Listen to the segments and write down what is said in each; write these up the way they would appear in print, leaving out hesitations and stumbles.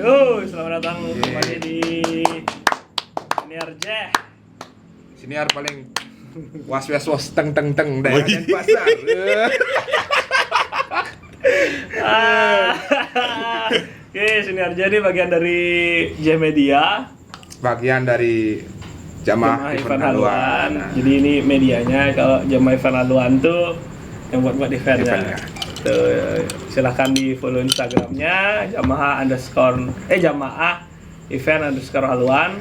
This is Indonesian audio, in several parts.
Selamat datang kembali di Siniar Jeh. Siniar paling was teng daerah Denpasar. Oke, Siniar Jeh ini bagian dari Jeh Media, Bagian dari Jamaah event haluan. Jadi ini medianya, kalau Jamaah event haluan tuh yang buat eventnya. Tuh, silahkan di follow Instagramnya Jamaah event haluan,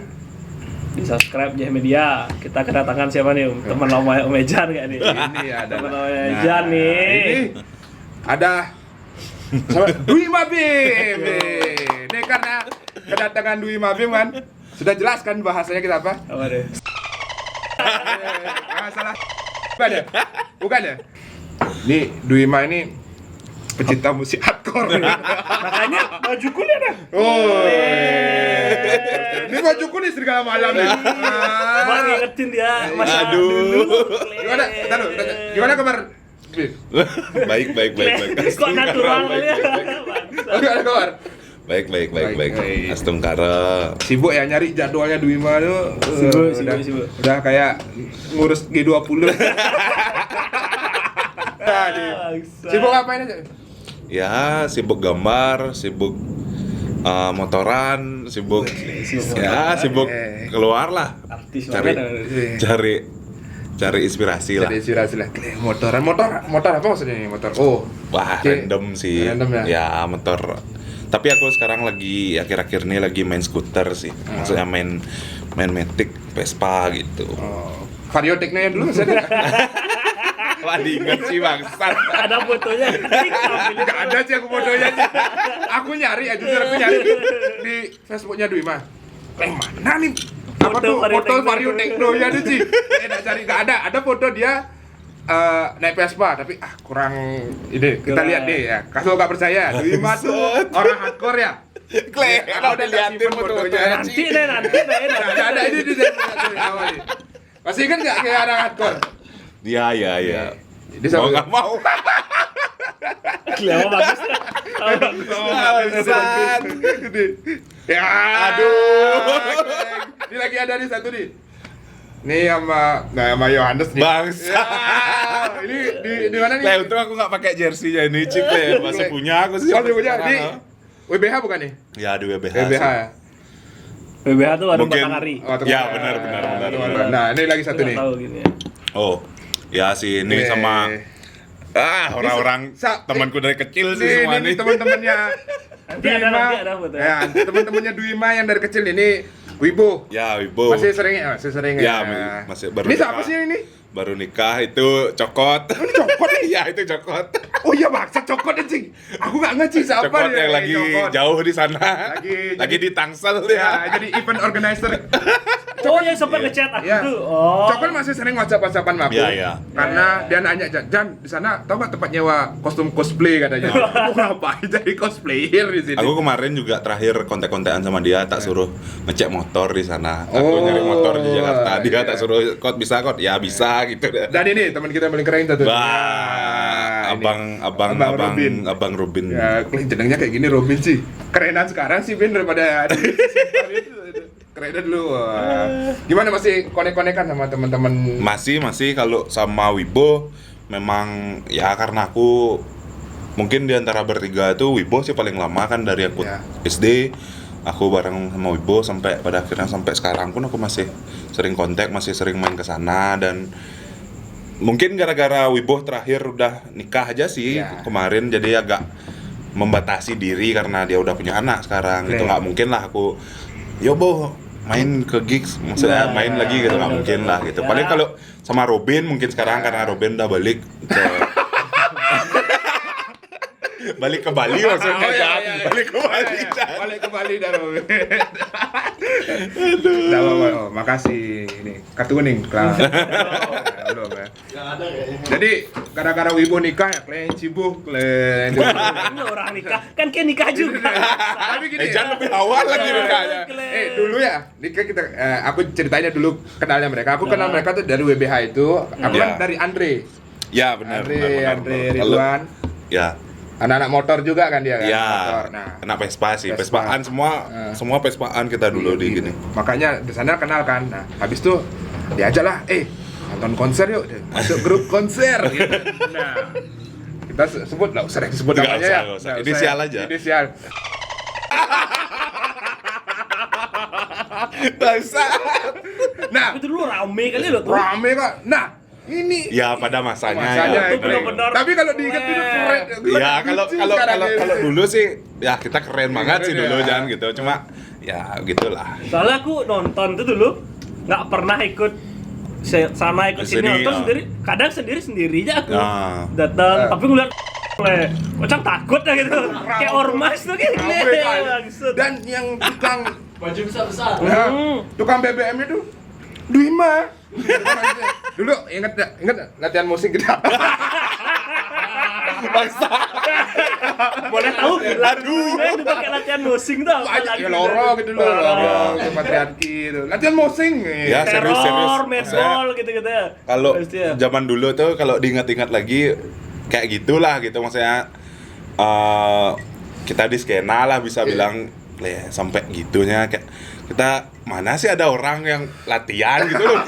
di subscribe Jeh Media. Kita kedatangan siapa nih? Teman lama Om Ejan nggak nih? Ini ada Teman lama Ejan nih. Ini ada Dwi Mabim. Ini karena kedatangan Dwi Mabim kan sudah jelas kan bahasanya kita apa? Apa deh? Salah. Bukan ya? Nih Dwi Ma ini pecinta musik hardcore. Makanya baju kulit dah. Oh. Ini baju kulit segala malam nih. Bang ngingetin dia masa Aduh. dulu. Gimana? Gimana kabar? Baik. Kok natural kali ya? Gimana kabar? Baik. Baik. Astungkara. Sibuk ya nyari jadwalnya Dwi Ma tuh. Sibuk. Udah kayak ngurus G20. Sibuk ngapain aja? Ya, sibuk gambar, sibuk motoran, sibuk keluar lah. Artis Cari banget. cari inspirasi lah. Jadi inspirasi lah. Motor apa maksudnya nih motor? Oh, Wah, Oke. random sih. Random ya? Ya, motor. Tapi aku sekarang lagi akhir-akhir ini lagi main skuter sih. Maksudnya main Matic, Vespa gitu. oh. Vario Teknonya dulu maksudnya. Wah, diinget sih bangsat. Ada fotonya. Enggak ada sih aku fotonya sih. Aku nyari di Facebooknya Dwi Ma. Mana nih? Apa Foto tuh Vario foto Tekno. Vario Teknonya tuh sih? Enggak cari, enggak ada. Ada foto dia naik Vespa tapi kurang ide. Kita Kurang. lihat deh ya. Kalau enggak percaya, Dwi Ma tuh orang hardcore ya. Aku udah liatin fotonya. Nanti deh. Ada ini di awal nih. Masih ingat enggak kayak orang hardcore? Ya. Dia Mau sama nggak mau. Kelihatan bagus. Bangsat. Ya, ini lagi ada nih satu nih. Nih sama Yohanes nih. Bangsa. Ya, ini di mana nih? Untung aku nggak pakai jersey-nya ini, Cik. Le. Masih punya aku sih. Masih punya sekarang, di ha? WBH bukan nih? Ya, di WBH. WBH sih. ya. BBH tuh warung Mungkin- Batanghari. Ya, benar. Nah, ini lagi satu nih. Tahu gini ya. Oh. Ya sih ini sama orang-orang Sa- temanku dari kecil sih semua Ini nih. teman-temannya Nanti ada foto. Ya, teman-temannya Dwi Ma yang dari kecil ini Wibo. Ya, Wibo. Masih sering Ya, masih baru Ini siapa nikah. sih ini? Baru nikah itu Cokot. Ini Cokot nih? Ya, itu Cokot. Oh iya, maksa Cokot anjing. Aku enggak ngerti siapa Cokot dia. yang lagi Cokot. jauh di sana. Lagi di Tangsel Ya, ya. jadi event organizer. Oh, yang sempat ngechat aku Ya. tuh. Oh. Cokol masih sering WhatsApp-WhatsAppan sama aku. Iya. Karena dia nanya, Jan, di sana tahu nggak tempat nyewa kostum cosplay katanya. Aku ngapain jadi cosplayer di sini? Aku kemarin juga terakhir kontak-kontakan sama dia, tak suruh ngecek motor di sana. Aku Oh, nyari motor di Jakarta. Dia iya. tak suruh, "Kot bisa, Kot?" Ya, bisa gitu. Dan ini teman kita yang paling keren satu. Wah, Ini. Abang Robin. Ya, jenengnya kayak gini Robin sih. Kerenan sekarang sih Ben daripada kerenan dulu. Wah. Gimana masih konek-konekan sama teman-teman? Masih kalau sama Wibo memang ya karena aku mungkin di antara bertiga itu Wibo sih paling lama kan dari aku Ya. SD. Aku bareng sama Wibo sampai pada akhirnya sampai sekarang pun aku masih sering kontak, masih sering main ke sana dan mungkin gara-gara Wibo terakhir udah nikah aja sih Ya. kemarin jadi agak membatasi diri karena dia udah punya anak sekarang. Oke. Itu nggak mungkin lah aku yo Bo main ke gigs maksudnya Nah, main lagi gitu nggak mungkin lah gitu. Ya. Paling kalau sama Robin mungkin sekarang karena Robin udah balik ke Bali maksudnya Oh, iya, Jan. iya, iya. Balik ke Bali Jan. Balik ke Bali dah Robin. Dah, oh, makasih ini kartu kuning kelas. Belum ya. Jadi gara-gara Wibo nikah ya kalian sibuk kalian. Ini orang nikah. Kan kayak nikah juga. Tapi gini. Jan lebih awal lagi nikahnya. Dulu ya, nikah kita aku ceritanya dulu kenalnya mereka. Aku kenal mereka tuh dari WBH itu. Aku kan Ya. dari Andre. Ya benar. Andre Kalau- Ridwan. Ya. Anak-anak motor juga kan dia kan? Ya, Motor. Nah, kena Vespa sih. Vespa. Vespaan semua Vespaan kita dulu di gini. Makanya di sana kenal kan. Nah, habis itu diajak lah, nonton konser yuk. Masuk grup konser gitu. Nah, kita sebut lah, usah disebut Nggak namanya usah, ya. nggak usah. Nggak Inisial ya. aja. Inisial. Nah, Itu dulu rame kali loh tuh. rame kok. Nah, ini Ya pada masanya, masanya ya. itu benar-benar Tapi kalau diingat itu keren. Ya kalau Lucu kalau sekarang kalau ini. kalau dulu sih ya kita keren banget sih Keren dulu ya. jangan gitu. Cuma ya gitulah. Soalnya aku nonton tuh dulu nggak pernah ikut sana ikut sini Sini, nonton ya. sendiri. Kadang sendiri aja aku Ah. datang. Tapi ngeliat kocak takut ya gitu. Kayak ormas tuh gitu. Rame kan. Bangsat. Dan yang tukang Baju besar-besar. tukang BBM itu Duima. Dulu ingat latihan musik kita. Boleh tahu lagu itu pakai latihan musik tuh apa Banyak lagu ya lorong gitu loh, lorong ke patriarki itu. Latihan musik Ya, teror, serius. medball gitu-gitu ya. Kalau Pasti ya. zaman dulu tuh kalau diingat-ingat lagi kayak gitulah gitu maksudnya kita di skena lah bisa bilang sampai gitunya kayak kita mana sih ada orang yang latihan gitu loh.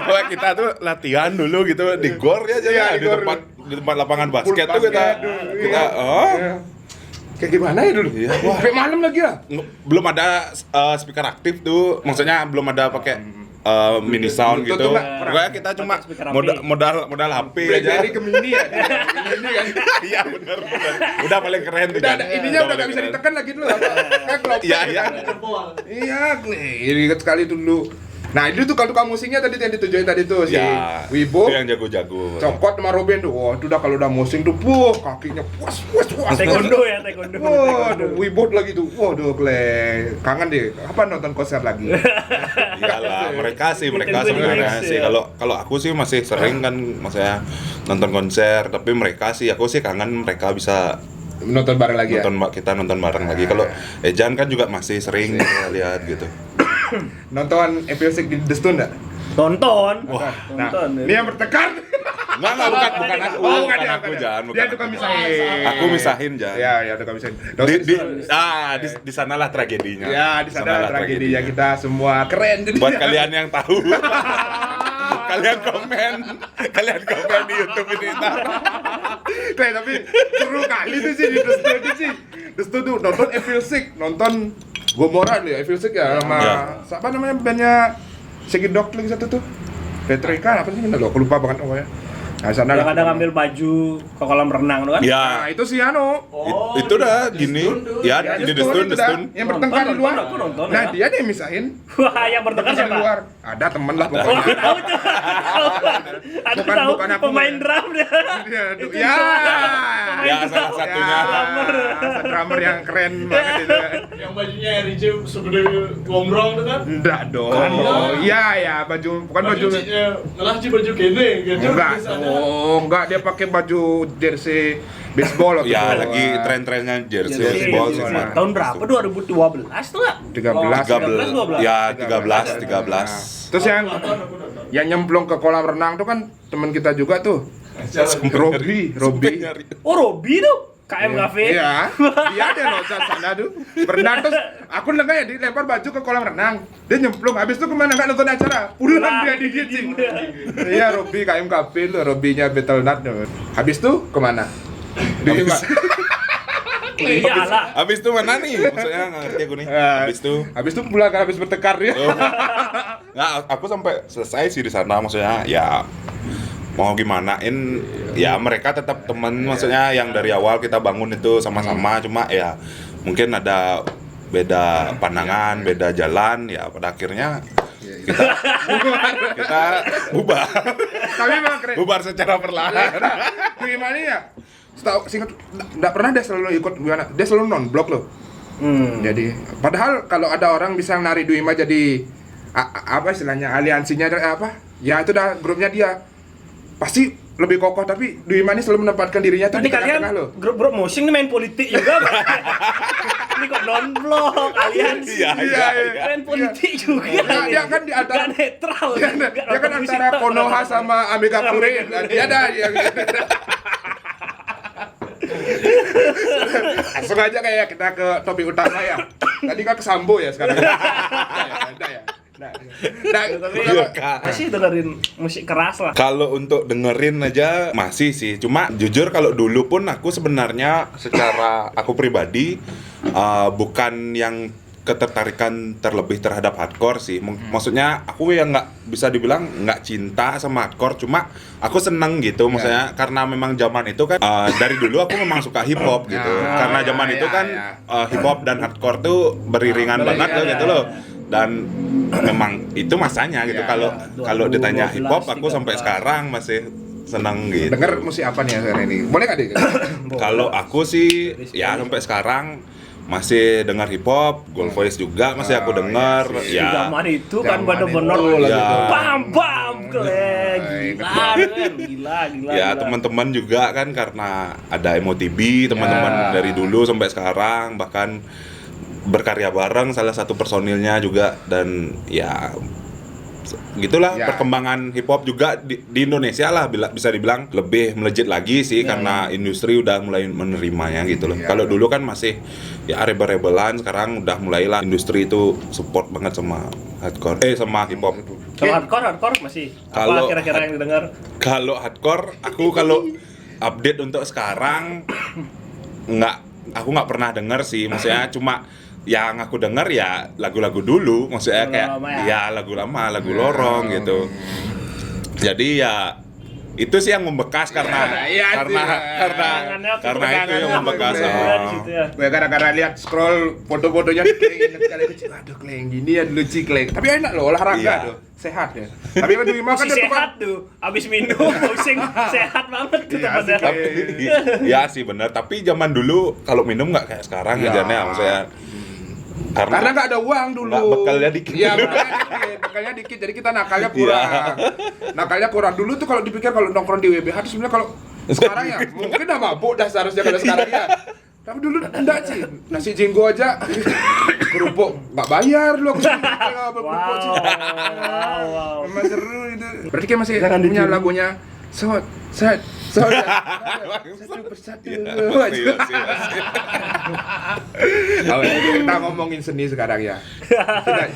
Wah, kita tuh latihan dulu gitu di gor ya Iya, di gor. tempat lapangan basket tuh Basket, kita iya. Kayak gimana ya dulu? Iya, wah. Sampai malam lagi ya? belum ada speaker aktif tuh, maksudnya belum ada pakai mini sound Bluetooth gitu. tuh nggak, Pokoknya kita cuma Pakai speaker api. modal HP aja. Blackberry ke mini ya? Mini kan? Iya benar. Udah paling keren tuh. Udah, Jan. ininya udah paling gak bisa keren. ditekan lagi dulu apa? Kayak kelopek Iya, iya. kan? Jempol. Iya, ini ingat sekali dulu. Nah, itu tuh tukang musiknya tadi yang ditujuin tadi tuh si Ya, Wibo, itu yang jago-jago. Cokot sama Robin tuh. Wah, itu udah kalau udah musing tuh, kakinya puas. Taekwondo ya, taekwondo. Waduh, Wibo lagi tuh. Waduh, kangen deh. Kapan nonton konser lagi? Iyalah, mereka sih Nintendo sebenarnya Remix, sih. ya. Kalau aku sih masih sering kan maksudnya nonton konser, tapi mereka sih aku sih kangen mereka bisa Nonton bareng lagi ya? kita nonton bareng lagi. Kalau Ejan kan juga masih sering lihat gitu. Nonton Epiosik di The Stone nggak? Tonton. Nah, Tonton. ini yang bertekar. Enggak, bukan aku. bukan aku, Jan. Dia tukang misahin. Aku misahin, Jan. Ya, tukang misahin. Di sanalah tragedinya. Ya, di sana tragedinya kita semua keren jadi. Buat kalian yang tahu. kalian komen di YouTube ini ntar. Tapi seru kali tuh sih di The Stone itu sih. The Stone tuh nonton Epiosik, nonton Gomora nih, Epiosik ya sama Ya. siapa namanya bandnya Segidok lagi satu tuh. Petrika apa sih? Aku lupa banget pokoknya. Nah, sana Yang ada ngambil baju ke kolam renang tuh kan? Nah, Ya, itu si Ano. itu dah gini. Ya, di The Stone. itu dah, yang bertengkar di luar. Aku nonton, Nah, ya. dia deh misahin. Wah, yang bertengkar Di siapa? luar. Ada temen lah Oh, pokoknya. aku tahu tuh. Aku tahu bukan aku. pemain drum dia. Dia, Itu ya. Ya, salah satunya. Drummer yang keren banget itu. Yang bajunya RJ segede gombrong tuh kan. Enggak dong. Iya, baju bukan baju. Malah sih baju gini gitu. Enggak dong, enggak dia pakai baju jersey baseball waktu Ya, itu. lagi tren-trennya jersey Jersey, baseball sih. gimana? Mas. Tahun berapa? 2012 tuh nggak? 13. 12. Ya, 13. Terus yang nyemplung ke kolam renang tuh kan teman kita juga tuh. Robi. Oh, Robi tuh. KM Cafe. Iya, dia ada loh sana tuh. Berenang terus aku dengar ya dilempar baju ke kolam renang. Dia nyemplung, habis itu kemana nggak nonton acara? Pulang dia di sini. Iya, Robi KM Cafe tuh, Robinya Battle.net tuh. Habis itu kemana? Di Iyalah. Habis itu mana nih? Maksudnya nggak ngerti aku nih. Habis itu pulang kan habis bertekar ya. Nggak, aku sampai selesai sih di sana maksudnya ya mau gimanain ya mereka tetap teman maksudnya yang dari awal kita bangun itu sama-sama cuma ya mungkin ada beda pandangan, beda jalan ya pada akhirnya kita bubar. Tapi memang keren. Bubar secara perlahan. Gimana ya? Setahu singkat enggak pernah dia selalu ikut gimana? Dia selalu non-blok loh. Jadi padahal kalau ada orang bisa nari Duima jadi apa istilahnya aliansinya apa? Ya itu dah grupnya dia. Pasti lebih kokoh tapi Duima ini selalu menempatkan dirinya tuh Tadi di kalian tengah-tengah loh. grup musik ini main politik juga. Ini kok non-blok, aliansi. Iya. Main politik juga. Dia kan di antara Gak netral. dia kan antara Konoha sama Amiga Pure. Dia ada yang Langsung aja kayak kita ke topik utama ya. Tadi kan ke Sambo ya sekarang. Ada ya. Nah, Tapi Iya, Kak. masih dengerin musik keras lah. Kalau untuk dengerin aja masih sih. Cuma jujur kalau dulu pun aku sebenarnya secara aku pribadi bukan yang ketertarikan terlebih terhadap hardcore sih. Maksudnya aku yang nggak bisa dibilang nggak cinta sama hardcore, cuma aku seneng gitu. Maksudnya karena memang zaman itu kan dari dulu aku memang suka hip hop gitu. Karena zaman itu kan hip hop dan hardcore tuh beriringan banget loh gitu loh. Dan memang itu masanya gitu. Kalau ditanya hip hop, aku sampai sekarang masih seneng gitu. denger musik apa nih sekarang ini? Boleh nggak, Dik? Kalau aku sih ya sampai sekarang masih dengar hip hop, Gold Voice juga masih aku dengar. Ya, Zaman itu kan Zaman bener-bener itu lagi tuh. bam kleng, gila kan, gila. ya teman-teman juga kan karena ada MOTB, teman-teman dari dulu sampai sekarang bahkan berkarya bareng salah satu personilnya juga, dan ya gitulah perkembangan hip hop juga di Indonesia lah bisa dibilang lebih melejit lagi sih karena industri udah mulai menerimanya gitu loh. Kalau dulu kan masih ya rebel-rebelan, sekarang udah mulailah industri itu support banget sama hardcore sama hip hop. Kalau hardcore masih Kalau apa kira-kira yang didengar? Kalau hardcore aku kalau update untuk sekarang aku nggak pernah denger sih, maksudnya cuma yang aku denger ya lagu-lagu dulu, maksudnya Lagu kayak lama lagu lama, lagu lorong gitu. Jadi ya itu sih yang membekas karena itu yang membekas. Di situ ya. Gue gara-gara lihat scroll foto-fotonya Kleng, ingat sekali kecil. Aduh Kleng, gini ya dulu Kleng. Tapi enak loh olahraga Iya. tuh, sehat ya. Tapi kan Wima kan Masih dia sehat tuh, abis minum pusing sehat banget tuh Iya, temannya. asik. Tapi ya sih benar, tapi zaman dulu kalau minum nggak kayak sekarang ajarnya, maksudnya karena nggak ada uang dulu. Nggak, bekalnya dikit. Iya, bekalnya dikit. Jadi kita nakalnya kurang. Nakalnya kurang dulu tuh kalau dipikir kalau nongkrong di WBH tuh sebenarnya kalau sekarang ya mungkin udah mabuk dah seharusnya kalau sekarang ya. Tapi dulu enggak sih. Nasi jenggo aja kerupuk nggak bayar lu aku kerupuk sih. Wow. Memang seru itu. Berarti kayak masih Jangan punya dicuri. lagunya satu persatu. Iya, Oh, kita ngomongin seni sekarang ya.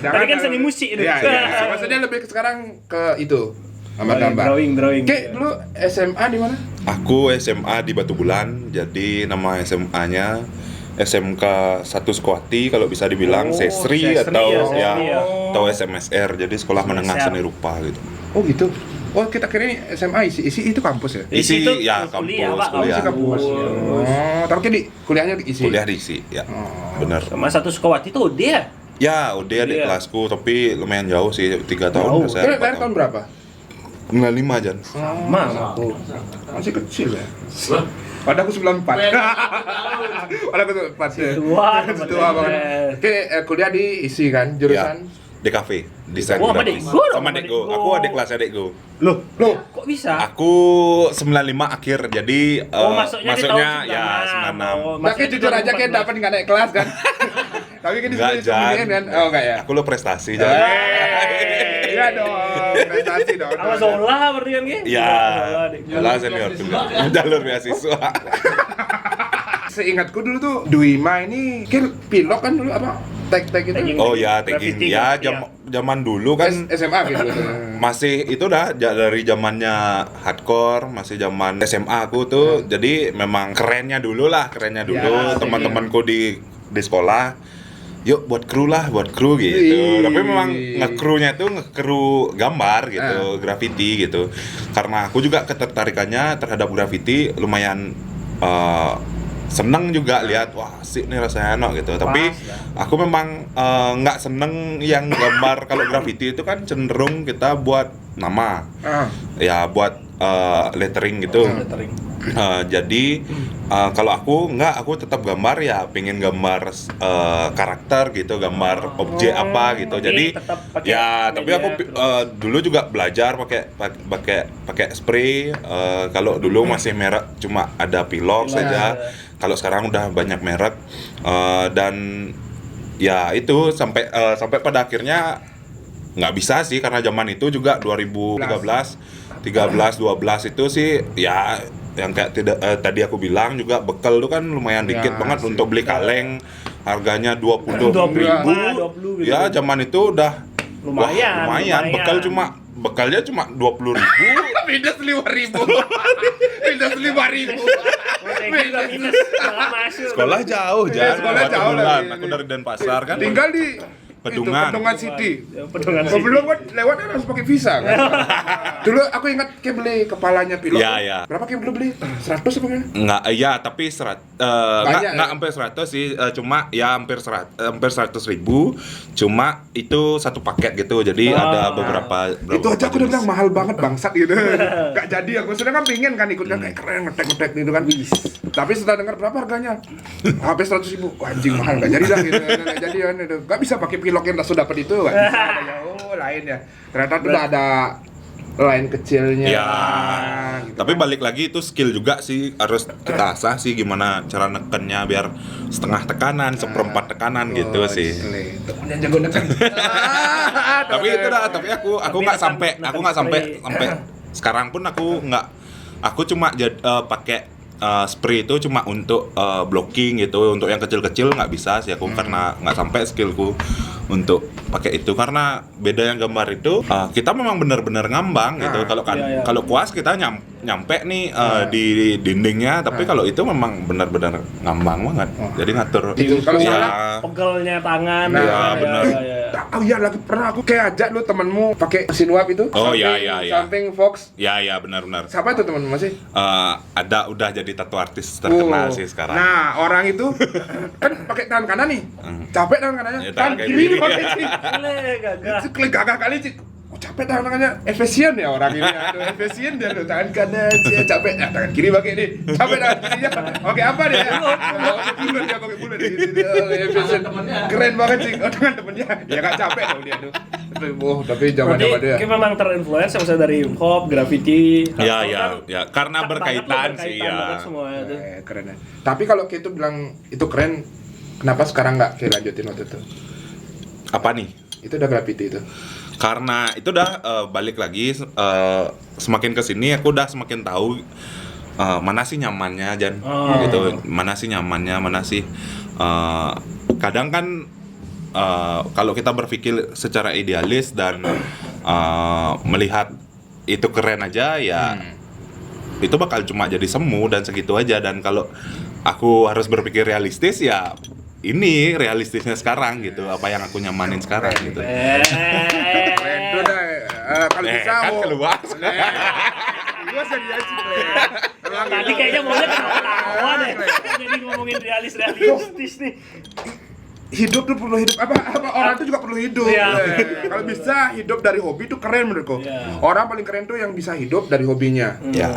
Tapi kan seni musik itu. Iya, iya. Maksudnya lebih ke sekarang ke itu gambar-gambar. Drawing. Kayak dulu SMA di mana? Aku SMA di Batu Bulan, jadi nama SMA-nya SMK 1 Sekuati kalau bisa dibilang Sesri atau atau SMSR, jadi Sekolah Menengah Seni Rupa gitu. Oh gitu. Oh kita kira ini SMA isi itu kampus ya? Isi itu ya kuliah, kampus, Pak. kuliah. Isi kampus. Oh, tapi kan di kuliahnya isi. Kuliah diisi, ya. Bener. Sama satu Sukawati tuh dia. Ya, udah adik Iya. kelasku, tapi lumayan jauh sih, 3 tahun. Jauh. Saya Lahir tahun berapa? 95 Jan. Sama aku. Masih kecil ya. Pada aku 94. Pada aku 94 ya. Tua banget. Oke, kuliah di isi kan jurusan? DKV, desain Oh, sama grafis. Dekgo dong, Sama sama Dekgo. Dekgo. Aku adik kelasnya Dekgo. Loh, kok bisa? Aku 95 akhir, jadi Masuknya di tahun ya 96. Nah, kayak jujur aja kayak dapat nggak naik kelas kan? Tapi kan Enggak, disembunyiin kan? Oh enggak ya? Aku lo prestasi, Jan. Iya dong, prestasi dong. Sama Zola berarti kan Ki? Iya, Zola, lah senior juga. Jalur beasiswa. Seingatku dulu tuh Duima ini kan pilok kan dulu apa? Tag-tag itu. Tagging. Oh ya, Graffiti, tagging. Ya, iya. zaman dulu kan SMA gitu. masih itu dah dari zamannya hardcore, masih zaman SMA aku tuh. Jadi memang kerennya dulu. Ya, Teman-temanku di sekolah, yuk buat kru gitu. Wih. Tapi memang ngekrunya tuh ngekru gambar gitu, graffiti gitu. Karena aku juga ketertarikannya terhadap graffiti lumayan seneng juga lihat, wah asik nih rasanya enak gitu. Tapi aku memang nggak seneng yang gambar. Kalau graffiti itu kan cenderung kita buat nama, ya buat lettering gitu. Jadi kalau aku tetap gambar ya, pengen gambar karakter gitu, gambar objek apa gitu. Jadi ya, tapi aku dulu juga belajar pakai spray. Kalau dulu masih merek cuma ada Pilox saja. Kalau sekarang udah banyak merek, dan ya itu sampai pada akhirnya nggak bisa sih, karena zaman itu juga 2013 12 itu sih ya yang kayak tidak tadi aku bilang juga bekal tuh kan lumayan dikit Ya, banget sih. untuk beli kaleng, harganya 20.000. 20 gitu. Ya zaman itu udah Lumayan, wah, lumayan. Bekalnya cuma 20.000. Minus 5.000. Minus 5.000. Juga minus malah masuk. Sekolah jauh Iya, Jan. sekolah Batu jauh Bulan. lagi. Aku dari Denpasar kan. Tinggal di Pedungan. Pedungan City. Pedungan Sebelum kan lewat kan harus pakai visa kan. Dulu aku ingat kayak beli kepalanya pilot. Ya, ya. Berapa kayak beli? 100 apa kan? Enggak, iya tapi Banyak, enggak ya? sampai 100 sih, cuma ya hampir 100.000, cuma itu satu paket gitu, jadi ada beberapa Itu aja aku udah jenis. bilang mahal banget bangsat gitu. Gak jadi aku sedang kan pengen kan ikut kan kayak keren ngetek gitu kan. Tapi setelah dengar berapa harganya? Hampir 100.000. Wah, anjing mahal gak jadi lah gitu. Gak jadi kan itu. Gak bisa pakai pilok yang langsung dapat itu kan. Oh, lain ya. Ternyata tuh udah ada lain kecilnya. Ya, gitu tapi kan. balik lagi itu skill juga sih, harus kita asah sih gimana cara nekennya biar setengah tekanan, seperempat tekanan gitu sih. Temennya jago neken. Tapi itu dah, tapi aku nggak sampai sampai sekarang pun aku cuma pakai spray itu cuma untuk blocking gitu, untuk yang kecil-kecil nggak bisa sih aku karena nggak sampai skillku untuk pakai itu, karena beda yang gambar itu kita memang benar-benar ngambang gitu. Kalau kan iya. kalau kuas kita nyampe nih di dindingnya, tapi kalau itu memang benar-benar ngambang banget. Jadi ngatur Kalau ya, salah, Pegelnya tangan. Nah, ya, bener. ya. Oh iya lagi pernah aku kayak ajak lu temenmu pakai mesin uap itu. Oh, Samping- iya, iya, iya. Samping Fox. ya benar-benar. Siapa itu temenmu masih? Ada udah jadi tattoo artis terkenal sih sekarang. Nah, orang itu kan pakai tangan kanan nih. Capek tangan kanannya. Ya, Tangan tangan kayak kiri gini. dipakai sih. Gagah. Itu klik gagah kali sih. Oh, capek tangan kanannya. Efisien ya orang ini. Aduh, efisien dia tuh. Tangan kanan sih capek. Nah, tangan kiri pakai nih. Capek tangan kirinya. Pakai apa dia? Bulat dia pakai bulat di sini. Oh, efisien. Keren banget sih. Oh, tangan temennya. Ya enggak capek dong dia tuh. Oh, tapi zaman-zaman dia. Berarti memang terinfluence misalnya dari hip hop, graffiti. Ya, Kan ya, karena cut banget berkaitan loh, sih berkaitan ya. banget semua itu. Keren ya. Tapi kalau kayak itu bilang itu keren, kenapa sekarang nggak kayak lanjutin waktu itu? Apa nih? Itu udah graffiti itu. Karena itu udah balik lagi semakin kesini aku udah semakin tahu mana sih nyamannya Jan, gitu. Mana sih nyamannya, mana sih kadang kan kalau kita berpikir secara idealis dan melihat itu keren aja ya itu bakal cuma jadi semu dan segitu aja. Dan kalau aku harus berpikir realistis ya ini realistisnya sekarang gitu, apa yang aku nyamanin sekarang gitu. Keren tuh dah. Kalau bisa Kan oh. keluar. Luas jadi aja sih. Tadi kayaknya maunya ketawa deh. Jadi ngomongin realistis nih. Hidup tuh perlu hidup apa orang tuh juga perlu hidup. Iya. Kalau bisa hidup dari hobi tuh keren menurutku. Iya. Orang paling keren tuh yang bisa hidup dari hobinya. Ya.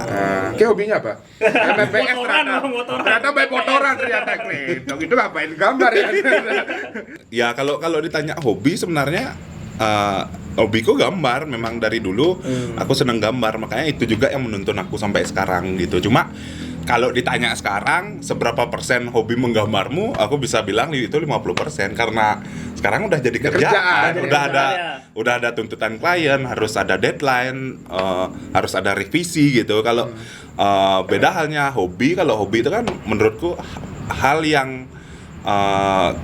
Kayak hobinya apa? MPS Motoran, ternyata. motoran. Ternyata main motoran ternyata keren. Dong itu ngapain gambar ya? Ya kalau ditanya hobi sebenarnya hobiku gambar, memang dari dulu aku seneng gambar, makanya itu juga yang menuntun aku sampai sekarang gitu. Cuma kalau ditanya sekarang seberapa persen hobi menggambarmu, aku bisa bilang itu 50% karena sekarang udah jadi kerjaan, kerjaan, udah ada tuntutan klien, harus ada deadline, harus ada revisi gitu. Kalau beda halnya hobi, kalau hobi itu kan menurutku hal yang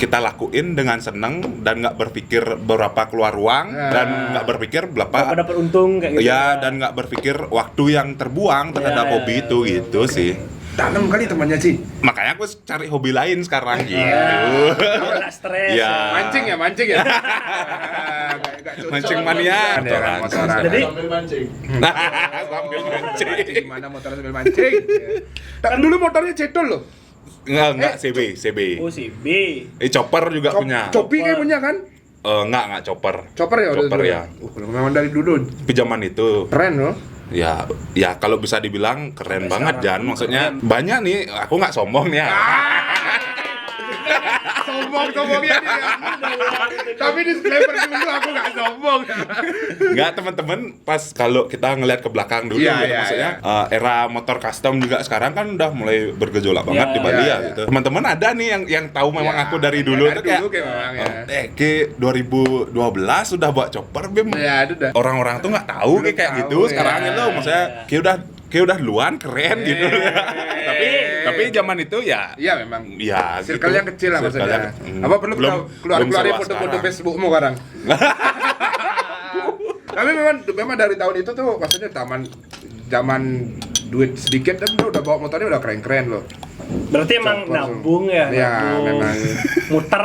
kita lakuin dengan seneng dan nggak berpikir berapa keluar uang dan nggak berpikir Apa dapat untung kayak gitu. ya dan nggak berpikir waktu yang terbuang terhadap hobi itu gitu sih. Dalam kali temannya sih. Makanya aku cari hobi lain sekarang gitu. Nggak stres. Ya. Mancing ya. Mancing mania. Motoran. Jadi Sambil mancing. Sambil mancing. Gimana motor sambil mancing? Tak dulu motornya cetol loh. Enggak CB. oh si B. Chopper juga punya. Copi kayak punya kan? Enggak chopper. Chopper ya? Chopper dulu? ya. Memang dari dulu. Tapi zaman itu Keren loh. ya kalau bisa dibilang keren banget Jan, maksudnya banyak nih, aku nggak sombong nih ya. Sombongnya dia. Tapi disclaimer dulu aku nggak sombong. Nggak, teman-teman pas kalau kita ngeliat ke belakang dulu Iya, gitu, iya, maksudnya era motor custom juga sekarang kan udah mulai bergejolak banget di Bali iya, ya gitu. Teman-teman ada nih yang tahu memang aku dari dulu tuh kayak memang ya. ke 2012 sudah bawa chopper Bim. Ya, itu dah. Orang-orang tuh nggak tahu Belum kayak tahu, gitu ya. sekarang itu, maksudnya kayak kayak udah duluan keren gitu. Tapi zaman itu ya Iya memang. ya Circle-nya gitu. kecil lah Circle-nya, maksudnya. Apa perlu belum keluarin seluas foto-foto sekarang. Facebookmu sekarang? Tapi memang dari tahun itu tuh maksudnya zaman duit sedikit dan udah bawa motornya udah keren-keren loh. Berarti emang Cokor. nabung ya? Iya, Nabung. memang. Muter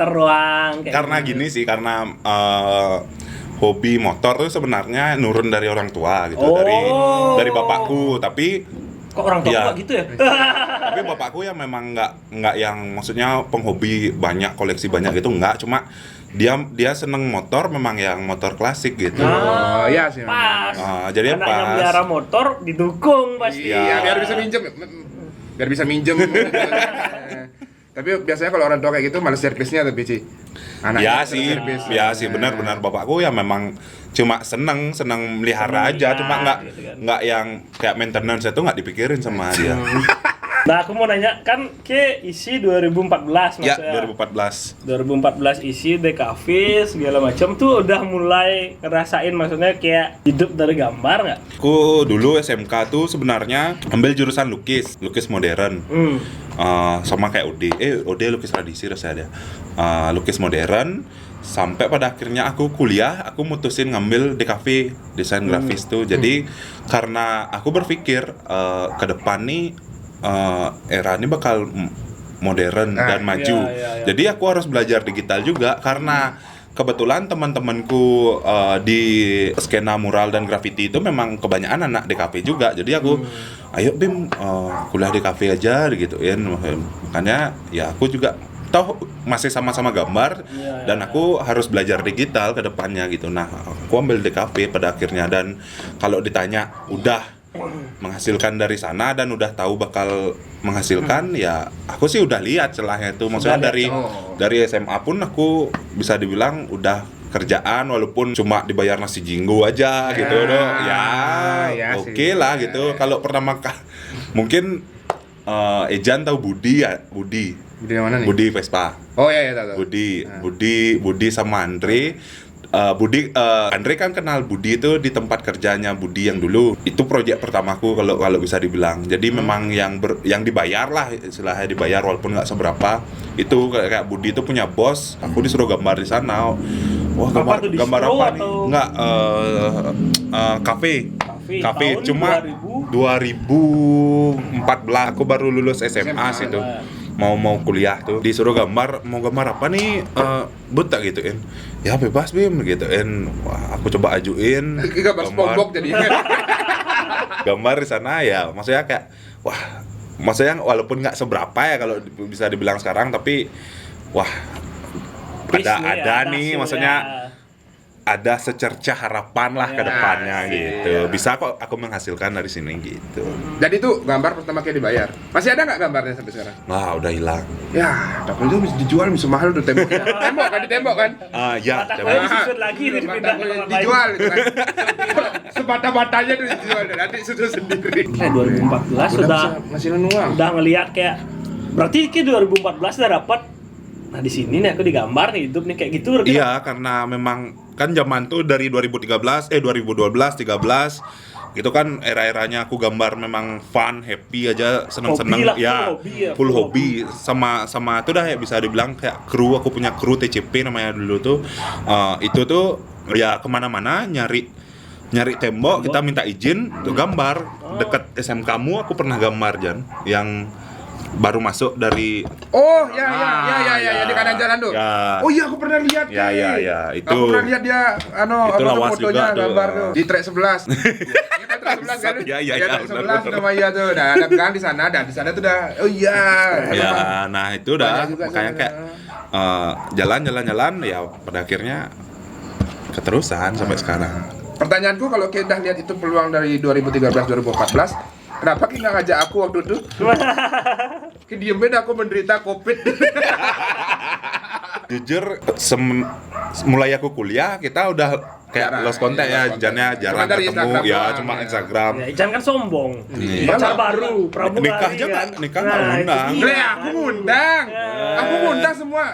ruang. Kayak Karena gitu. gini sih, karena hobi motor tuh sebenarnya nurun dari orang tua gitu, Oh. dari bapakku, tapi Kok orang tua Iya. gua gitu ya? tapi bapakku ya memang nggak yang maksudnya penghobi banyak, koleksi banyak gitu, nggak, cuma dia seneng motor, memang yang motor klasik gitu. Oh, iya sih. Pas. Jadi Anak yang pas. melihara motor didukung pasti. Iya, biar bisa minjem. Biar bisa minjem. Tapi biasanya kalau orang tua kayak gitu malas servisnya tapi Ci. Ya terus sih, servis. ya sih benar-benar bapakku ya memang cuma seneng melihara Seneng aja, lihat, cuma gitu kan. nggak yang kayak maintenance itu nggak dipikirin sama dia. Nah, aku mau nanya, kan ke isi 2014 Ya, maksudnya. 2014. 2014 isi DKV segala macam tuh udah mulai ngerasain maksudnya kayak hidup dari gambar nggak? Aku dulu SMK tuh sebenarnya ambil jurusan lukis modern. Sama kayak OD lukis tradisi rasanya ada. Lukis modern sampai pada akhirnya aku kuliah, aku mutusin ngambil DKV, desain grafis tuh. Jadi karena aku berpikir ke depan nih era ini bakal modern dan maju. iya. Jadi aku harus belajar digital juga karena kebetulan teman-temanku di skena mural dan graffiti itu memang kebanyakan anak DKV juga. Jadi aku ayo Bim kuliah DKV aja gituin. Makanya ya aku juga toh masih sama-sama gambar dan aku harus belajar digital ke depannya gitu. Nah, aku ambil DKV pada akhirnya, dan kalau ditanya udah menghasilkan dari sana dan udah tahu bakal menghasilkan, ya aku sih udah lihat celahnya itu. Maksudnya dari SMA pun aku bisa dibilang udah kerjaan walaupun cuma dibayar nasi jinggo aja gitu loh. Ya Oke sih. lah gitu. Kalau pertama mungkin Ejan tahu Budi ya, Budi Di mana nih? Budi Vespa. Oh iya tahu. Budi sama Andre. Andre kan kenal Budi itu di tempat kerjanya Budi yang dulu. Itu proyek pertamaku kalau bisa dibilang. Jadi memang yang dibayar lah, istilahnya dibayar walaupun nggak seberapa. Itu kayak Budi itu punya bos, aku disuruh gambar di sana. Wah, Apa tuh, gambar distro apa nih? atau? Enggak, kafe. Tahun Cuma 2014 aku baru lulus SMA sih tuh. Mau kuliah tuh disuruh mau gambar apa nih, but tak gituin, ya bebas Bim gituin. Wah, aku coba ajuin Gambar SpongeBob jadi. gambar di sana, ya maksudnya kayak wah, maksudnya walaupun nggak seberapa ya kalau bisa dibilang sekarang, tapi wah ada nih hasilnya. maksudnya ada secercah harapan lah ke depannya gitu. Bisa kok aku menghasilkan dari sini gitu. Jadi tuh gambar pertama kali dibayar. Masih ada nggak gambarnya sampai sekarang? Nah, udah hilang. Ya, tapi itu bisa dijual, bisa mahal tuh tembok. Tembok kan, di tembok kan? Ya, Mata coba. gue disusut lagi nih, dipindah ke tempat lain. Dijual itu kan. Sebata-batanya tuh dijual, nanti sudah sendiri. Kayak 2014 sudah ngasihin uang. udah ngelihat kayak, berarti ke 2014 udah dapat. Nah, di sini nih aku digambar nih hidup nih kayak gitu berarti. Iya, karena memang kan zaman tuh dari 2012, 13 gitu kan era-eranya aku gambar memang fun, happy aja, seneng-seneng Hobi lah, ya, full full hobi. hobi sama itu dah ya, bisa dibilang kayak kru. Aku punya kru TCP namanya dulu tuh. Itu tuh ya kemana-mana nyari tembok, kita minta izin tuh gambar. Deket SMK-mu aku pernah gambar Jan, yang baru masuk dari Oh, ya, di kanan jalan tuh. Ya. Oh iya, aku pernah lihat. Ya, Ki. ya, ya, itu. Aku pernah lihat dia Itu apa lawas fotonya juga tuh. gambar tuh di track 11. Kita track 11 kan? Iya, track benar, 11 nama iya tuh. Nah, ada gang di sana, dan di sana tuh udah oh iya. ya, nah itu udah Banyak juga makanya sana. kayak jalan ya pada akhirnya keterusan sampai sekarang. Pertanyaanku, kalau kita lihat itu peluang dari 2013 2014, kenapa kita nggak ngajak aku waktu itu? Ki diemin aku menderita Covid. Jujur mulai aku kuliah kita udah kayak Jarang, lost contact iya, ya, lost Jannya contact. jarang Cuma dari ketemu Instagram ya, doang, cuma ya. Instagram. Ya, Ican kan sombong. Iya. Pacar baru, pramugari Nikah aja kan. nikah nggak itu undang. dia. Aku ngundang. Aku ngundang semua.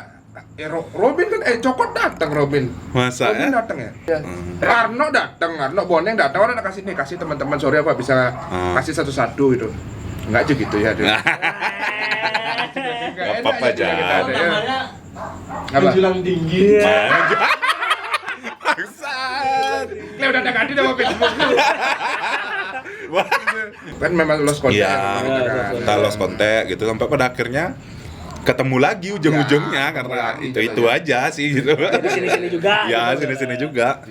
Robin kan Cokot datang Robin. Masa Robin ya? datang ya? Arno datang, Arno Boneng datang, orang kasih teman-teman sore apa bisa kasih satu-satu gitu. Enggak aja gitu ya. Gak apa-apa aja. Namanya Apa? menjulang tinggi. Bangsat. Dia udah ada ganti nama Facebook lu. Kan memang lost kontak. Iya, kita lost kontak gitu sampai pada akhirnya ketemu lagi ujung-ujungnya Ya, karena ketemu lagi, itu gitu aja sih gitu. Di sini-sini juga. Ya, gitu. sini-sini juga.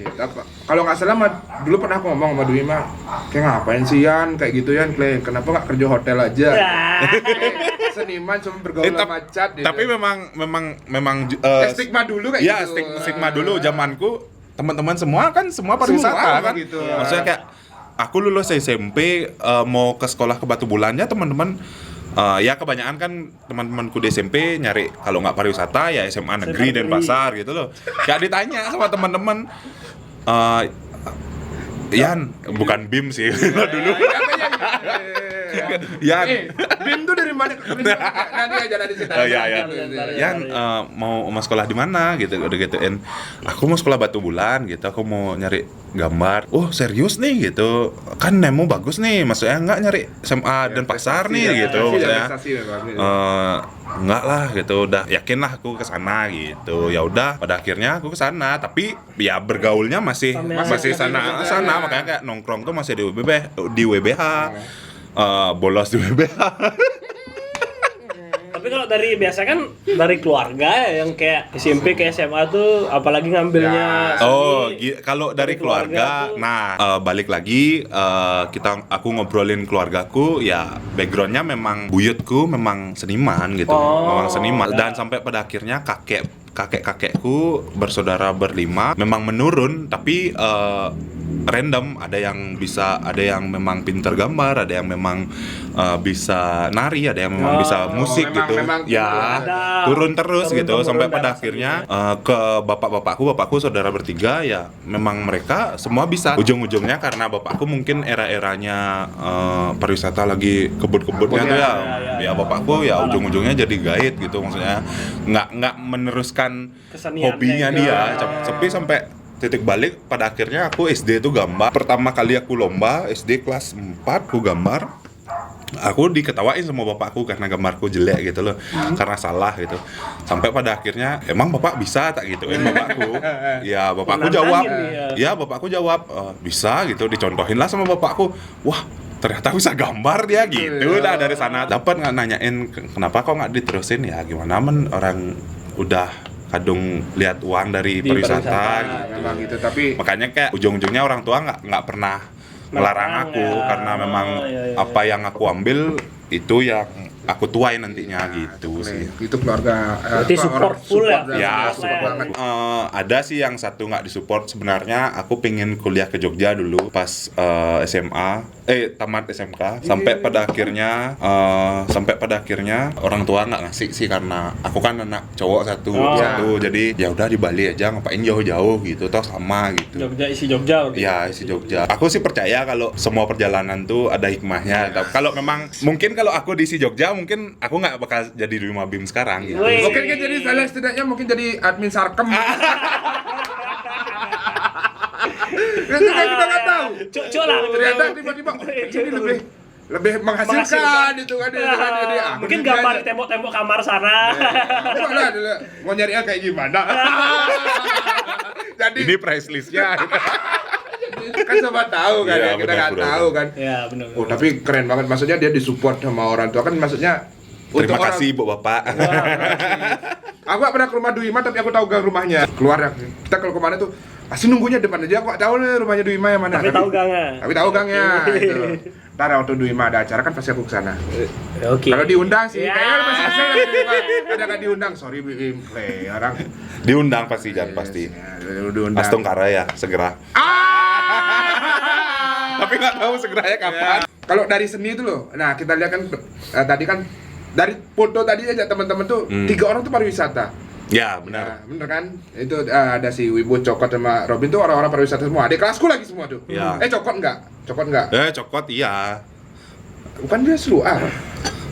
Kalau nggak salah dulu pernah aku ngomong sama Dwi mah, kayak ngapain sih Yan kayak gitu Yan, kenapa nggak kerja hotel aja? Nah. Seniman cuma bergaul sama cat. Gitu. Tapi memang stigma dulu kayak ya, gitu. stigma dulu zamanku teman-teman semua pariwisata kan. gitu. Maksudnya kayak aku lulus SMP mau ke sekolah ke Batu Bulannya teman-teman ya kebanyakan kan teman-temanku di SMP nyari kalau nggak pariwisata ya SMA negeri dan pasar gitu loh. Kayak ditanya sama teman-teman Yan, bukan BIM sih dulu. Yan, BIM tuh dari mana? Nanti aja nanti cerita. oh iya ya. Yan mau sekolah di mana gitu udah gituin. Aku mau sekolah Batu Bulan gitu. Aku mau nyari gambar. Oh, serius nih gitu. Kan nemu bagus nih. Maksudnya enggak nyari SMA dan pasar nih gitu maksudnya. Enggak lah gitu. Udah yakin lah aku ke sana gitu. Ya udah pada akhirnya aku ke sana tapi ya bergaulnya masih sana makanya kayak nongkrong tuh masih di WBH. Bolos di WBH. Tapi kalau dari biasa kan dari keluarga ya, yang kayak SMP ke SMA tuh apalagi ngambilnya Kalau dari keluarga, tuh. balik lagi aku ngobrolin keluargaku ya backgroundnya memang buyutku memang seniman gitu, memang seniman dan sampai pada akhirnya kakekku bersaudara berlima memang menurun tapi random, ada yang memang pintar gambar, ada yang memang bisa nari, ada yang memang bisa musik gitu. Ya turun terus gitu sampai pada akhirnya ke bapakku saudara bertiga ya memang mereka semua bisa. Ujung-ujungnya karena bapakku mungkin era-eranya pariwisata lagi kebut-kebutnya tuh ya bapakku ya ujung-ujungnya jadi guide gitu, maksudnya nggak meneruskan Kesenian hobinya dia tapi sampai titik balik pada akhirnya aku SD itu gambar. Pertama kali aku lomba SD kelas 4 aku gambar. Aku diketawain sama bapakku karena gambarku jelek gitu loh, karena salah gitu. Sampai pada akhirnya emang bapak bisa tak gituin bapakku. Ya bapakku jawab, bisa gitu, dicontohin lah sama bapakku. Wah ternyata bisa gambar dia gitu. Udah dari sana dapat nggak nanyain kenapa kok nggak diterusin, ya gimana orang udah kadung lihat uang dari pariwisata gitu. Memang gitu, tapi makanya kayak ujung-ujungnya orang tua nggak pernah melarang aku karena memang apa yang aku ambil itu yang aku tuai nantinya gitu sih. Itu keluarga berarti support full ya? Support banget. Ada sih yang satu nggak disupport. Sebenarnya aku pengen kuliah ke Jogja dulu pas SMA tamat SMK sampai pada akhirnya orang tua nggak ngasih sih karena aku kan anak cowok satu jadi ya udah di Bali aja, ngapain jauh-jauh gitu, toh sama gitu. isi Jogja gitu. Ya isi Jogja. Aku sih percaya kalau semua perjalanan tuh ada hikmahnya. Kalau memang mungkin kalau aku di isi Jogja mungkin aku nggak bakal jadi di Rumah BIM sekarang gitu. Mungkin kan jadi salah setidaknya mungkin jadi admin Sarkem. Itu kan kita nggak tahu. Cuk lah. Ternyata tiba-tiba jadi lebih menghasilkan itu kan jadi mungkin gambar di tembok-tembok kamar sana. Coba lah mau nyarinya kayak gimana. Jadi Ini price listnya. kan sama tahu kan Ya, kita nggak benar. tahu kan. Ya benar. Oh tapi keren banget, maksudnya dia disupport sama orang tua kan, maksudnya Terima untuk kasih Bu Bapak. Aku gak pernah ke rumah Duima tapi aku tahu gang rumahnya. Keluar ya. Kita kalau kemana tuh pasti nunggunya depan aja. Aku gak tahu nih rumahnya Duima yang mana. Tapi tahu gangnya. Tapi tahu gangnya. Gitu. Ntar waktu Duima ada acara kan pasti aku kesana. Oke. Kalau diundang sih, Ya. kayaknya masih asal kan Duima. Ada nggak diundang? Sorry Bim, play orang. Diundang pasti Jan pasti. Ya, diundang. Astungkara ya segera. Tapi nggak tahu segeranya kapan. Kalau dari seni itu loh, nah kita lihat kan tadi kan dari foto tadi aja teman-teman tuh 3 orang tuh pariwisata. Ya benar. Nah, bener kan? Itu ada si Wibu, Cokot sama Robin tuh orang-orang pariwisata semua. Adik kelasku lagi semua tuh. Ya. Cokot enggak? Cokot iya. Bukan dia Slua.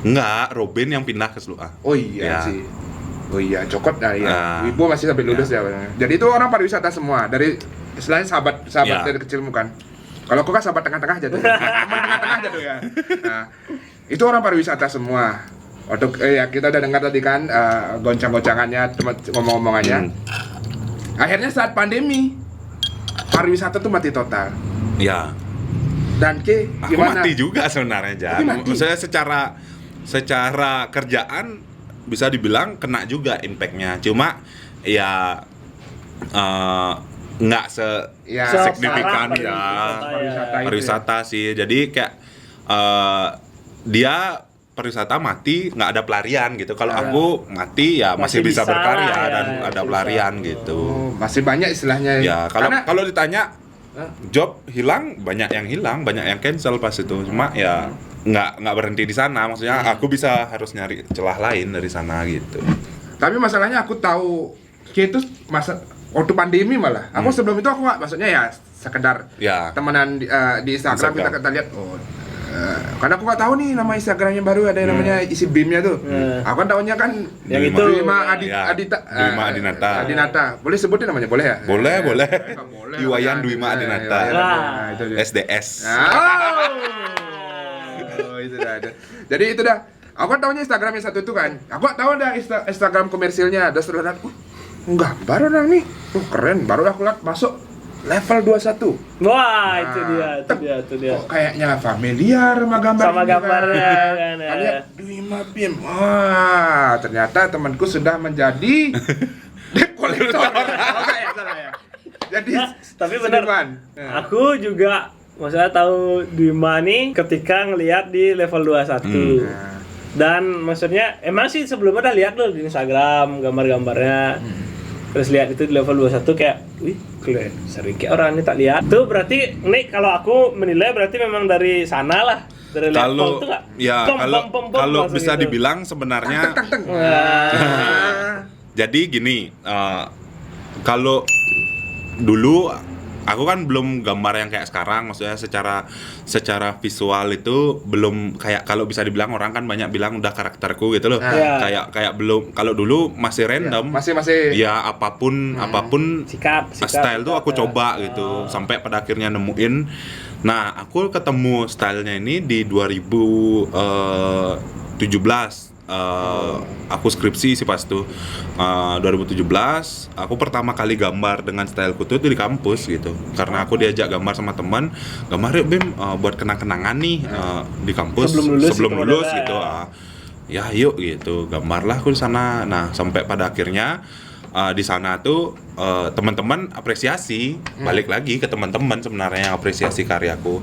Enggak, Robin yang pindah ke Slua. Oh iya Ya. sih. Oh iya, Cokot Ah. Wibo masih sampai lulus ya. Jadi itu orang pariwisata semua dari istilahnya sahabat Ya. dari kecilmu kan. Kalau aku kan sahabat tengah-tengah aja tuh. Teman tengah-tengah aja tuh ya. Nah, itu orang pariwisata semua. Waktu ya kita udah dengar tadi kan goncang-goncangannya, ngomong-ngomongannya. Akhirnya saat pandemi pariwisata tuh mati total. Ya. Dan Aku gimana? mati juga sebenarnya, Jan. Tapi mati. Maksudnya secara kerjaan bisa dibilang kena juga impact-nya. Cuma ya nggak Ya, signifikan separah ya pariwisata itu pariwisata sih. Jadi kayak dia pariwisata mati nggak ada pelarian gitu. Kalau aku mati ya masih bisa bisa berkarya lah, dan ya, ada bisa. pelarian gitu. Oh, masih banyak istilahnya. Ya Karena- kalau ditanya job hilang, banyak yang hilang, banyak yang cancel pas itu. Cuma ya nggak berhenti di sana. Maksudnya aku bisa harus nyari celah lain dari sana gitu. Tapi masalahnya aku tahu itu masa waktu pandemi malah. Aku sebelum itu aku nggak, maksudnya ya sekedar Ya. temenan di Instagram, Instagram. kita lihat karena aku nggak tahu nih nama Instagramnya baru ada yang namanya isi BIM-nya tuh. Aku kan tahunya kan Yang Dwi itu. Dwi Ya, Dwima Adinata. Adinata. Boleh sebutin namanya, boleh ya? Boleh. Boleh. Iwayan Dwima Adinata. Nah, itu dia. SDS. Oh, itu dah. Jadi itu dah. Aku kan tahunya Instagram yang satu itu kan. Aku gak tahu ada Instagram komersilnya. Ada setelah lihat, gambar orang nih. Keren. Baru aku lihat masuk level 21. Wah, itu Nah, dia. Kok kayaknya familiar sama gambar Sama ini, gambarnya kan, ya. Lihat Dwima BIM. Wah, ternyata temanku sudah menjadi debt collector. Oke, ya, salah ya. Jadi Tapi benar, seniman. aku juga maksudnya tahu Dwima nih ketika ngelihat di level 21. Nah, Dan maksudnya emang sih sebelumnya udah lihat loh di Instagram gambar-gambarnya. Terus lihat itu di level 21 kayak, wih, keren. Sering kayak orang ini tak lihat. Tuh berarti nih kalau aku menilai berarti memang dari sana lah. Dari level Kalau tuh nggak? ya Pom, kalau pom, pom, pom, kalau langsung bisa gitu. dibilang sebenarnya teng. Wah. jadi gini, kalau dulu aku kan belum gambar yang kayak sekarang, maksudnya secara visual itu belum kayak, kalau bisa dibilang orang kan banyak bilang udah karakterku gitu loh. Iya. Kayak belum, kalau dulu masih random. masih Ya apapun Sikap. style tuh aku ya. coba gitu sampai pada akhirnya nemuin. Nah, aku ketemu stylenya ini di 2017. Aku skripsi sih pas tuh 2017 aku pertama kali gambar dengan styleku tuh di kampus gitu, karena aku diajak gambar sama teman, gambar yuk Bim, buat kenang-kenangan nih di kampus itu sebelum lulus modalnya, gitu. ya. Ya yuk gitu, gambarlah aku di sana. Nah sampai pada akhirnya di sana tuh teman-teman apresiasi, balik lagi ke teman-teman sebenarnya yang apresiasi karyaku.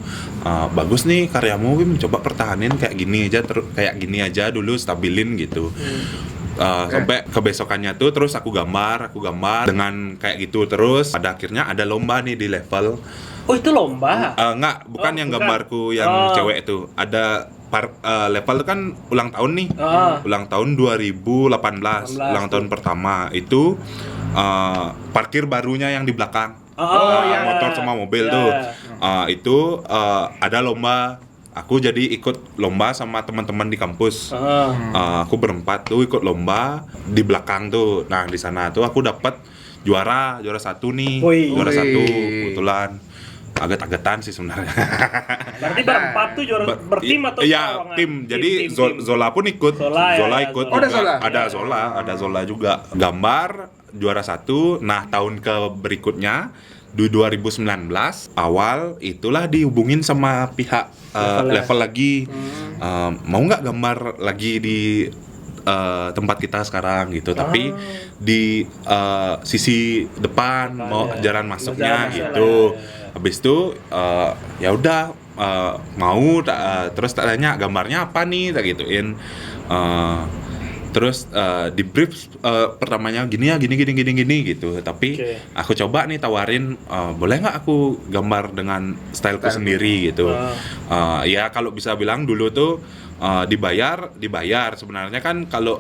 Bagus nih karyamu, Bim, coba pertahanin kayak gini aja dulu, stabilin gitu. Sampai kebesokannya tuh terus aku gambar dengan kayak gitu terus. Pada akhirnya ada lomba nih di level. Oh, itu lomba. Enggak, bukan Oh, yang bukan. gambarku yang cewek itu. Ada level itu kan ulang tahun nih. Ulang tahun 2018, ulang tahun pertama. Itu parkir barunya yang di belakang. Iya. Motor sama mobil tuh. Itu ada lomba. Aku jadi ikut lomba sama teman-teman di kampus. Aku berempat tuh ikut lomba di belakang tuh. Nah, di sana tuh aku dapat juara satu nih. Wih. Juara satu kebetulan. Agak-agatan sih sebenarnya. Berarti berempat tuh juara bertim atau Iya, perorangan? tim. Jadi Tim. Zola pun ikut. Zola ya, ikut. Zola. Oh, ada juga. Zola? Ada Zola juga. Gambar juara satu. Nah, tahun berikutnya di 2019 awal itulah dihubungin sama pihak level lagi. Mau nggak gambar lagi di tempat kita sekarang gitu, tapi di sisi depan mau jalan masuknya Jalan gitu. masuknya, ya. Habis itu ya udah mau terus tak tanya gambarnya apa nih, tak gituin. Terus di brief pertamanya gini gitu. Tapi aku coba nih tawarin, boleh nggak aku gambar dengan styleku sendiri gitu. Ya kalau bisa bilang dulu tuh dibayar sebenarnya kan. Kalau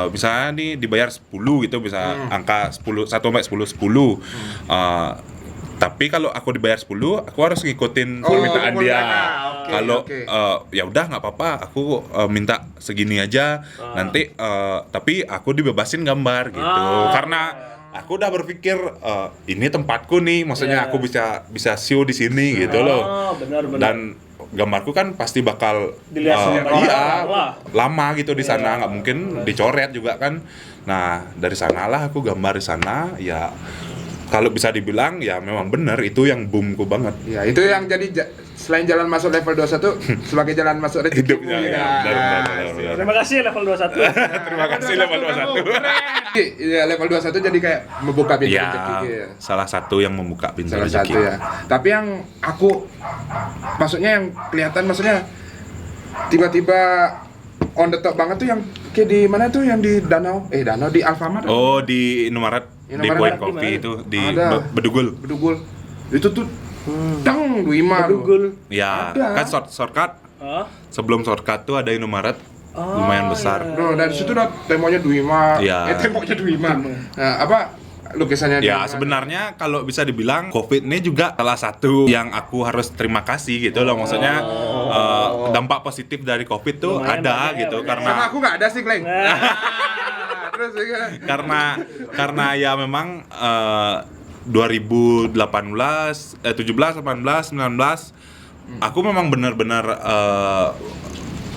misalnya nih dibayar 10 gitu, bisa angka 10, 1 sampai 10. Tapi kalau aku dibayar 10, aku harus ngikutin permintaan dia. Kalau oke. ya udah nggak apa-apa, aku minta segini aja. Nanti tapi aku dibebasin gambar gitu. Karena aku udah berpikir ini tempatku nih, maksudnya aku bisa show di sini gitu loh. Benar-benar. Dan gambarku kan pasti bakal Dilihat sama banyak orang lah. lama gitu di sana, nggak mungkin dicoret juga kan. Nah dari sanalah aku gambar di sana ya. Kalau bisa dibilang ya memang benar itu yang boomku banget. Ya, itu yang jadi selain jalan masuk level 21 sebagai jalan masuk rezeki Hidupnya ya. benar. Terima kasih level 21. Terima kasih level 21. Iya, level 21 jadi kayak membuka pintu Ya, rezeki ya. salah satu yang membuka pintu Salah rezeki. satu ya. Tapi yang aku maksudnya yang kelihatan maksudnya tiba-tiba on the top banget tuh yang kayak di mana tuh yang di danau di Alfamart. Oh, di Indomaret, di Indomaret Point di Coffee mana? itu di Ada. Bedugul. Bedugul. Itu tuh tang Duima tuh. Bedugul. Ya, Ada. kan shortcut. Oh. Sebelum shortcut tuh ada Indomaret. Lumayan besar. No, dari situ udah temonya Duima. Iya. Temonya Duima. Nah, apa lukisannya Ya Duima. sebenarnya kalau bisa dibilang COVID ini juga salah satu yang aku harus terima kasih gitu loh, maksudnya dampak positif dari COVID tuh Lumayan ada banyak ya, gitu banyak. karena Sama aku nggak ada sih, Kleng. Terus ya. karena ya memang 2018, 17, 18, 19 aku memang benar-benar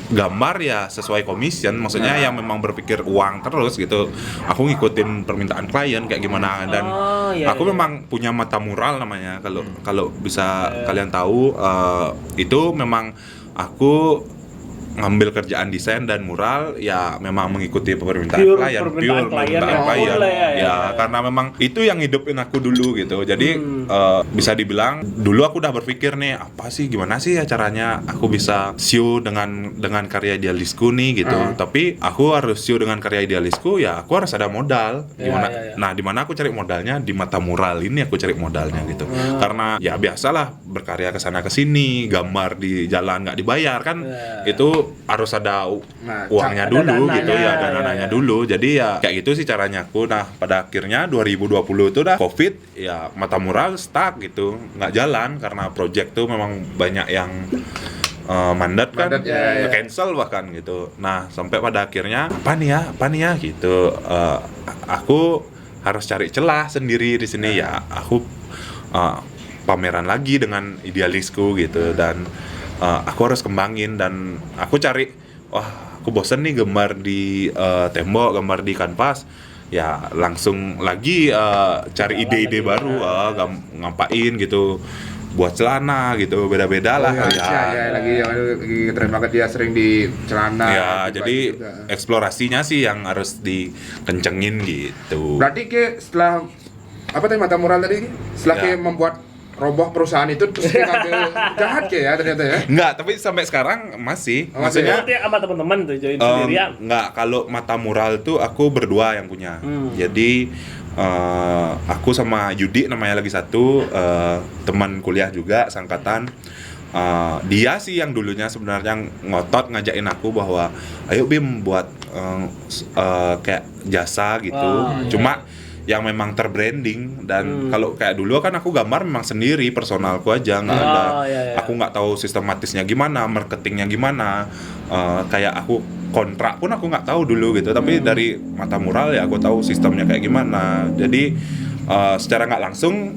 gambar ya sesuai commission, maksudnya yang memang berpikir uang terus gitu. Aku ngikutin permintaan klien kayak gimana dan aku memang punya mata mural namanya, kalau bisa kalian tahu itu memang aku ngambil kerjaan desain dan mural ya memang mengikuti permintaan Pure klien, permintaan klien ya. klien. Oh, ya. Karena memang itu yang hidupin aku dulu gitu. Jadi bisa dibilang dulu aku udah berpikir nih apa sih gimana sih ya caranya aku bisa show dengan karya idealisku nih gitu. Tapi aku harus show dengan karya idealisku ya aku harus ada modal. Gimana? Nah, di mana aku cari modalnya? Di mata mural ini aku cari modalnya gitu. Karena ya biasalah berkarya ke sana ke sini, gambar di jalan nggak dibayar kan. Itu harus ada uangnya dulu gitu ya, ada dananya dulu. Jadi ya kayak gitu sih caranya aku. Nah, pada akhirnya 2020 itu udah COVID, ya mata mural stuck gitu, nggak jalan karena project tuh memang banyak yang mandat kan, cancel bahkan gitu. Nah, sampai pada akhirnya apa nih ya gitu. Aku harus cari celah sendiri di sini ya. Aku pameran lagi dengan idealisku gitu dan aku harus kembangin dan aku cari aku bosen nih gambar di tembok, gambar di kanvas ya langsung lagi cari ide-ide baru ngapain gitu buat celana gitu beda-beda lah lagi keren banget dia sering di celana ya di jadi baju juga. eksplorasinya sih yang harus dikencengin gitu. Berarti ke setelah apa tadi mata mural tadi setelah ke membuat roboh perusahaan itu terus dia ngambil jahat ya ternyata ya. Enggak, tapi sampai sekarang masih. Maksudnya Berarti sama teman-teman tuh join sendirian. enggak, kalau mata mural tuh aku berdua yang punya. Jadi aku sama Yudi namanya lagi satu, teman kuliah juga sangkatan. Dia sih yang dulunya sebenarnya ngotot ngajakin aku bahwa ayo Bim buat kayak jasa gitu. Cuma yang memang terbranding dan kalau kayak dulu kan aku gambar memang sendiri personalku aja nggak ada aku nggak tahu sistematisnya gimana, marketingnya gimana, kayak aku kontrak pun aku nggak tahu dulu gitu tapi dari mata mural ya aku tahu sistemnya kayak gimana jadi secara nggak langsung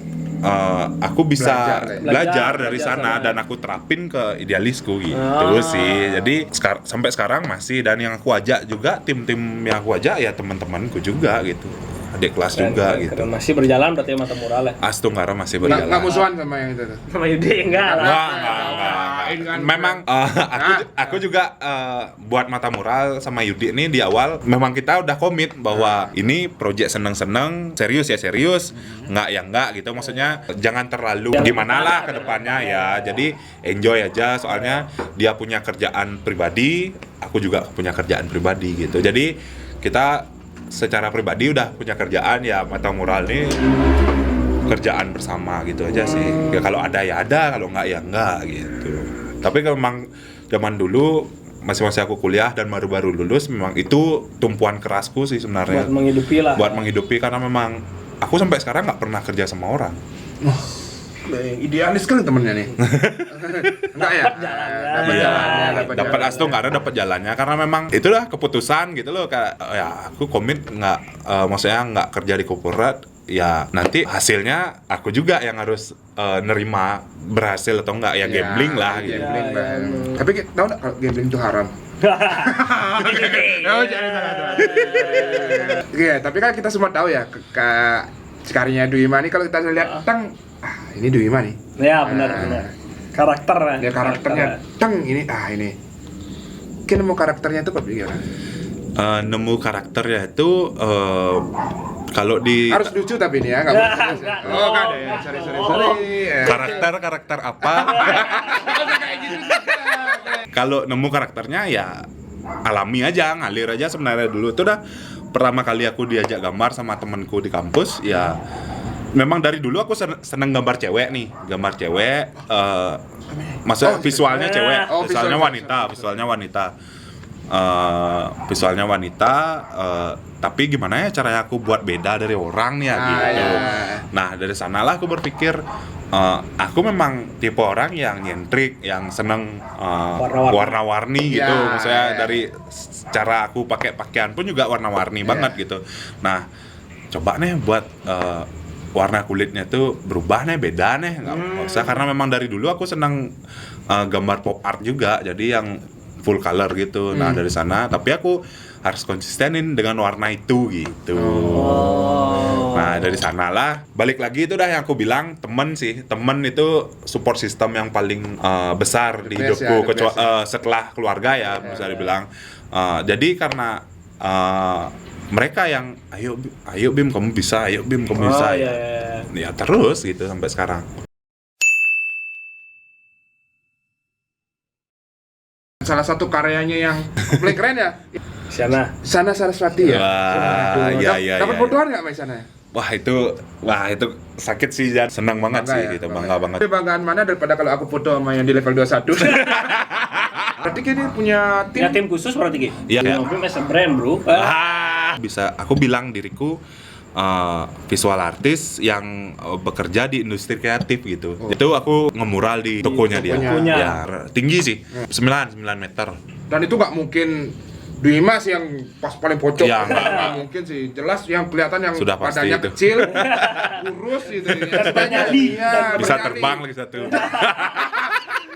aku bisa belajar dari sana dan aku terapin ke idealisku gitu sih. Jadi sampai sekarang masih dan yang aku ajak juga tim-tim yang aku ajak ya teman-temanku juga gitu. Adik kelas juga gitu. Masih berjalan berarti mata mural ya. Astunggara masih berjalan. Nggak musuhan sama yang itu tuh. Sama Yudi enggak lah. Enggak. Memang aku juga buat mata mural sama Yudi ini di awal memang kita udah komit bahwa ini project seneng-seneng, serius ya serius, enggak ya enggak gitu. Maksudnya jangan terlalu gimana lah ke depannya ya. Jadi enjoy aja soalnya dia punya kerjaan pribadi, aku juga punya kerjaan pribadi gitu. Jadi kita secara pribadi udah punya kerjaan ya mata mural ini kerjaan bersama gitu aja sih ya kalau ada ya ada kalau enggak ya enggak gitu tapi kalau memang zaman dulu masih aku kuliah dan baru-baru lulus memang itu tumpuan kerasku sih sebenarnya buat menghidupi karena memang aku sampai sekarang nggak pernah kerja sama orang idealis kan temennya nih. Enggak ya? Dapat jalannya, Dapat astu nggak ada dapat jalannya karena memang itulah keputusan gitu loh, kayak ya aku komit nggak maksudnya nggak kerja di korporat, ya nanti hasilnya aku juga yang harus nerima berhasil atau enggak ya, gambling lah gitu. Gambling lah. Tapi tahu nggak kalau gambling itu haram? Oh, jangan salah. Iya, tapi kan kita semua tahu ya sekarinya Duima nih, kalau kita lihat ini Duima nih. Ya benar. Karakter Ya karakternya ini Mungkin nemu karakternya itu kok gimana? Nemu karakternya itu kalau di Harus lucu tapi ini ya, nggak boleh serius ya. Oh, nggak ada ya. Sorry. karakter apa? Kalau nemu karakternya ya alami aja, ngalir aja sebenarnya. Dulu tuh dah pertama kali aku diajak gambar sama temanku di kampus, ya memang dari dulu aku seneng gambar cewek nih, maksudnya visualnya cewek, visualnya wanita, tapi gimana ya caranya aku buat beda dari orang nih ya gitu. Iya. Nah dari sanalah aku berpikir aku memang tipe orang yang nyentrik, yang seneng warna-warni gitu. Ya, Maksudnya ya. dari cara aku pakai pakaian pun juga warna-warni banget gitu. Nah coba nih buat warna kulitnya tuh berubah nih, beda nih, nggak usah, karena memang dari dulu aku seneng gambar pop art juga, jadi yang full color gitu. Nah dari sana, tapi aku harus konsistenin dengan warna itu gitu. Nah dari sanalah balik lagi itu dah yang aku bilang, temen itu support system yang paling besar di The best hidupku, ya, the best ya. setelah keluarga ya bisa dibilang. Jadi karena mereka yang ayo Bim kamu bisa, ya terus gitu sampai sekarang. Salah satu karyanya yang paling keren ya, Sana Saraswati ya. Wah, iya. Dapat fotoan nggak sama sana? Wah itu sakit sih, Jan. Senang banget Bangga sih ya, gitu, bangga banget. Tapi banggaan mana daripada kalau aku foto sama yang di level 21. Berarti dia punya tim. Ya tim khusus berarti Ki? Iya. Film as a brand bro. Bisa aku bilang diriku visual artis yang bekerja di industri kreatif gitu. Itu aku ngemural di tokonya dia. tokonya. Ya, tinggi sih. 9 meter. Dan itu nggak mungkin Duimas yang pas paling pojok. Ya, nggak mungkin sih. Jelas yang kelihatan yang Sudah pasti badannya itu. kecil, kurus gitu. Bernyanyi. Iya, Bisa bernyanyi. terbang lagi satu.